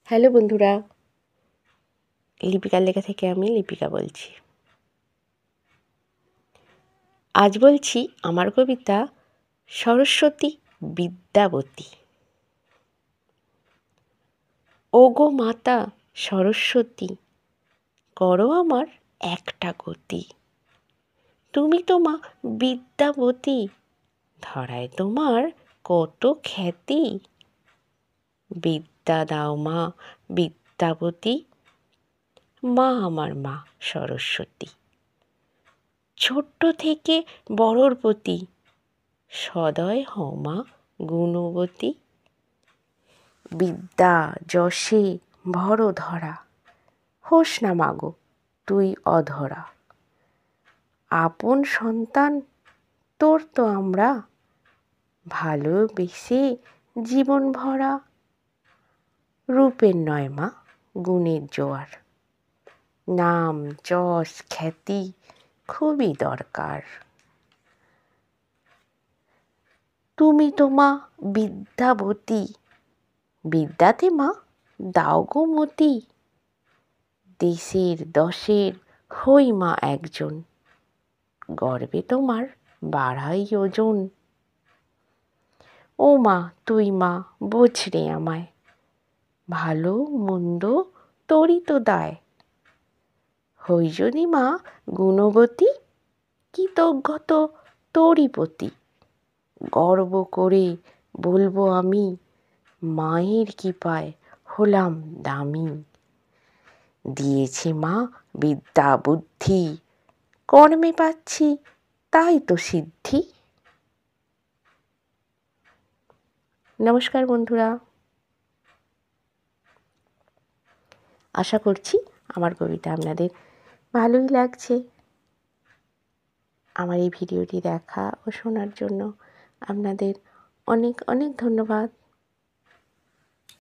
Hello বন্ধুরা, লিপিকার লেখা থেকে আমি লিপিকা বলছি। আজ বলছি আমার কবিতা সরস্বতী বিদ্যাবতী। ওগো মাতা সরস্বতী, করো আমার একটা গতি। তুমি তো মা বিদ্যাবতী, ধরায় তোমার কত খ্যাতি। বিদ্যা দাও মা বিদ্যাবতী, মা আমার মা সরস্বতী। ছোট্ট থেকে বড়র প্রতি সদয় হও মা গুণবতী। বিদ্যা যশে ভর ধরা, হোস না মাগো তুই অধরা। আপন সন্তান তোর তো আমরা, ভালোবেসে জীবন ভরা। রূপের নয় মা গুণের জোয়ার, নাম যশ খ্যাতি খুবই দরকার। তুমি তো মা বিদ্যাবতী, বিদ্যাতে মা দাও গো মতি। দেশের দশের হই মা একজন, গর্বে তোমার বাড়াই ওজন। ও মা তুই মা বোঝ রে আমায়, ভালো মন্দ তোরই তো দায়। হই যদি মা গুণবতী, কৃতজ্ঞত তোরই প্রতি। গর্ব করে বলবো আমি, মায়ের কৃপায় হলাম দামি। দিয়েছে মা বিদ্যা বুদ্ধি, কর্মে পাচ্ছি তাই তো সিদ্ধি। নমস্কার বন্ধুরা, আশা করছি আমার কবিতা আপনাদের ভালোই লাগছে। আমার এই ভিডিওটি দেখা ও শোনার জন্য আপনাদের অনেক অনেক ধন্যবাদ।